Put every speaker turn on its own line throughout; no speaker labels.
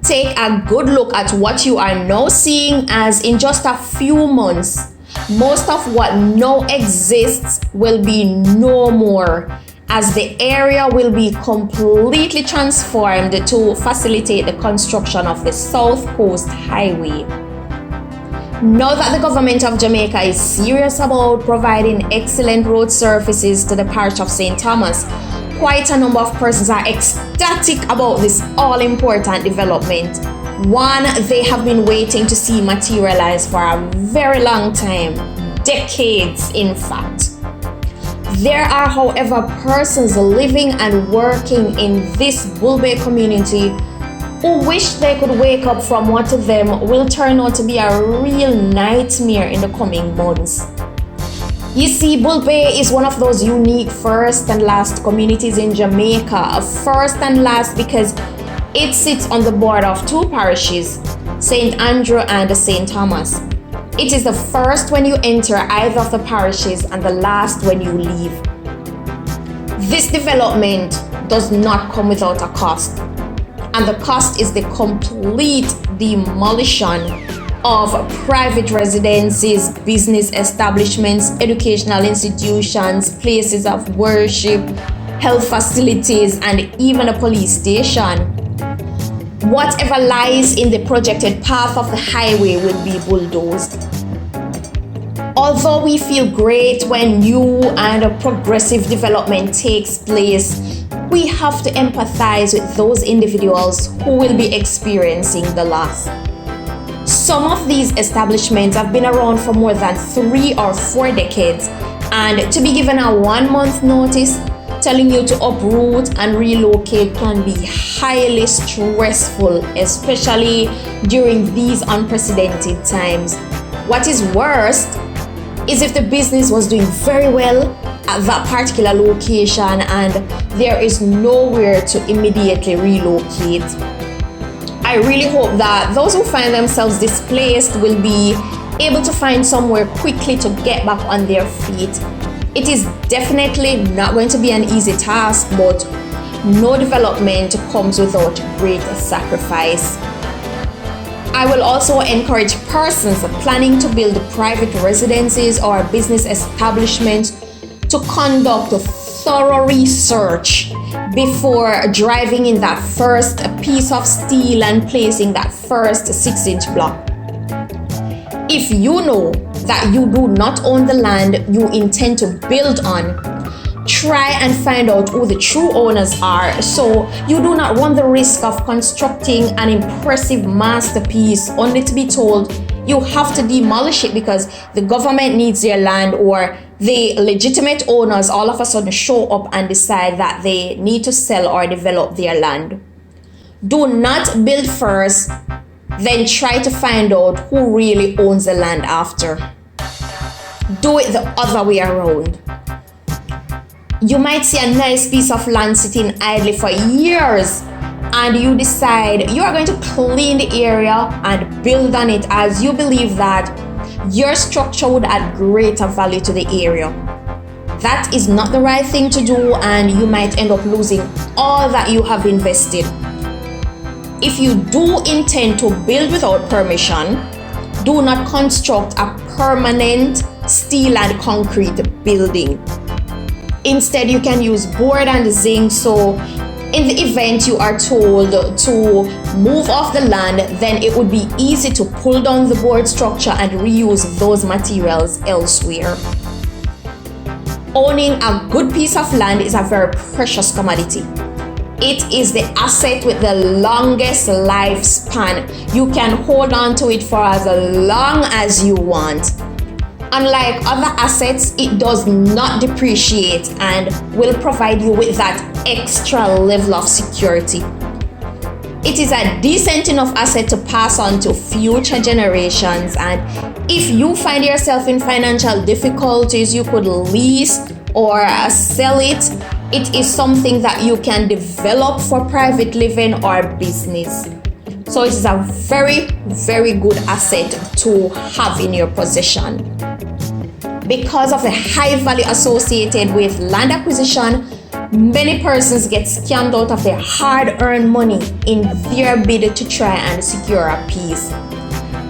Take a good look at what you are now seeing, as in just a few months, most of what now exists will be no more, as the area will be completely transformed to facilitate the construction of the South Coast Highway. Now that the government of Jamaica is serious about providing excellent road surfaces to the parish of St. Thomas, quite a number of persons are ecstatic about this all-important development. One they have been waiting to see materialize for a very long time, decades in fact. There are, however, persons living and working in this Bull Bay community who wish they could wake up from what to them will turn out to be a real nightmare in the coming months. You see, Bull Bay is one of those unique first and last communities in Jamaica. First and last because it sits on the border of two parishes, St. Andrew and St. Thomas. It is the first when you enter either of the parishes and the last when you leave. This development does not come without a cost, and the cost is the complete demolition of private residences, business establishments, educational institutions, places of worship, health facilities, and even a police station. Whatever lies in the projected path of the highway will be bulldozed. Although we feel great when new and a progressive development takes place, we have to empathize with those individuals who will be experiencing the loss. Some of these establishments have been around for more than 3 or 4 decades, and to be given a 1-month notice telling you to uproot and relocate can be highly stressful, especially during these unprecedented times. What is worse is if the business was doing very well at that particular location and there is nowhere to immediately relocate. I really hope that those who find themselves displaced will be able to find somewhere quickly to get back on their feet. It is definitely not going to be an easy task, but no development comes without great sacrifice. I will also encourage persons planning to build private residences or business establishments to conduct a thorough research before driving in that first piece of steel and placing that first 6-inch block. If you know that you do not own the land you intend to build on, try and find out who the true owners are so you do not run the risk of constructing an impressive masterpiece only to be told you have to demolish it because the government needs their land, or the legitimate owners all of a sudden show up and decide that they need to sell or develop their land. Do not build first, then try to find out who really owns the land after. Do it the other way around. You might see a nice piece of land sitting idly for years, and you decide you are going to clean the area and build on it as you believe that your structure would add greater value to the area. That is not the right thing to do, and you might end up losing all that you have invested. If you do intend to build without permission, do not construct a permanent steel and concrete building. Instead, you can use board and zinc, so in the event you are told to move off the land, then it would be easy to pull down the board structure and reuse those materials elsewhere. Owning a good piece of land is a very precious commodity. It is the asset with the longest lifespan. You can hold on to it for as long as you want. Unlike other assets, it does not depreciate and will provide you with that extra level of security. It is a decent enough asset to pass on to future generations, and if you find yourself in financial difficulties, you could lease or sell it. It is something that you can develop for private living or business. So it is a very, very good asset to have in your possession. Because of the high value associated with land acquisition, Many persons get scammed out of their hard-earned money in their bid to try and secure a piece.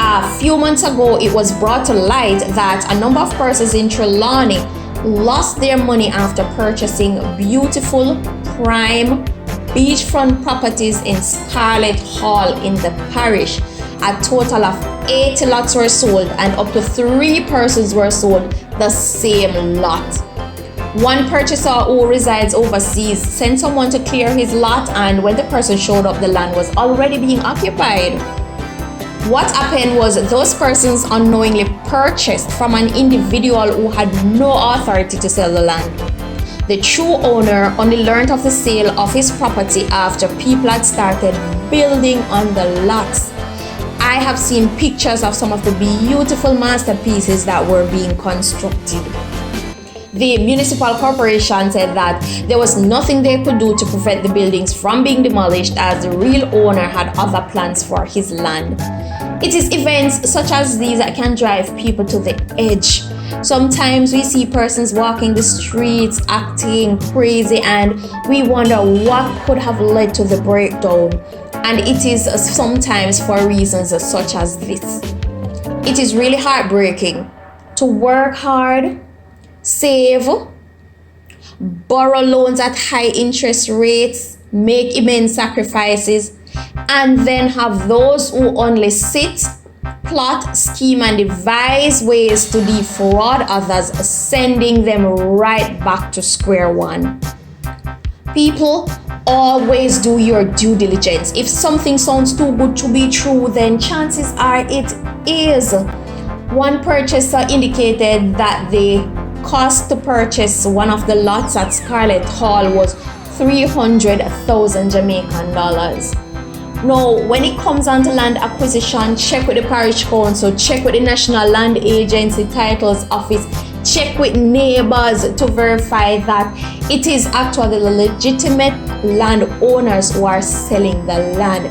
A few months ago, it was brought to light that a number of persons in Trelawney lost their money after purchasing beautiful, prime, beachfront properties in Scarlett Hall in the parish. A total of 80 lots were sold and up to 3 persons were sold the same lot. One purchaser who resides overseas sent someone to clear his lot, and when the person showed up, the land was already being occupied. What happened was those persons unknowingly purchased from an individual who had no authority to sell the land. The true owner only learned of the sale of his property after people had started building on the lots. I have seen pictures of some of the beautiful masterpieces that were being constructed. The municipal corporation said that there was nothing they could do to prevent the buildings from being demolished, as the real owner had other plans for his land. It is events such as these that can drive people to the edge. Sometimes we see persons walking the streets acting crazy, and we wonder what could have led to the breakdown. And it is sometimes for reasons such as this. It is really heartbreaking to work hard, save, borrow loans at high interest rates, make immense sacrifices, and then have those who only sit, plot, scheme, and devise ways to defraud others, sending them right back to square one. People, always do your due diligence. If something sounds too good to be true, then chances are it is. One purchaser indicated that the cost to purchase one of the lots at Scarlett Hall was 300,000 Jamaican dollars. Now, when it comes on to land acquisition, check with the parish council, check with the National Land Agency Titles Office, check with neighbors to verify that it is actually the legitimate landowners who are selling the land.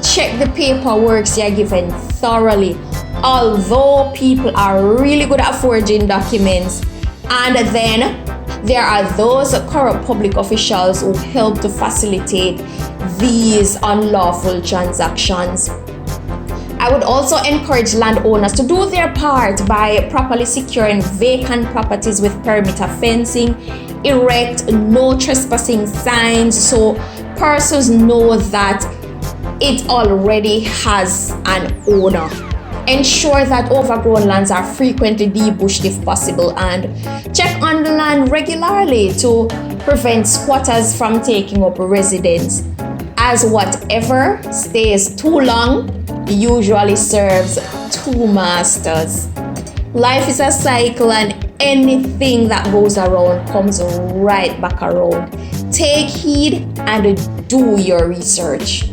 Check the paperwork you're given thoroughly. Although people are really good at forging documents, and then there are those corrupt public officials who help to facilitate these unlawful transactions. I would also encourage landowners to do their part by properly securing vacant properties with perimeter fencing, erect no trespassing signs so persons know that it already has an owner. Ensure that overgrown lands are frequently debushed if possible, and check on the land regularly to prevent squatters from taking up residence, as whatever stays too long usually serves two masters. Life is a cycle, and anything that goes around comes right back around. Take heed and do your research.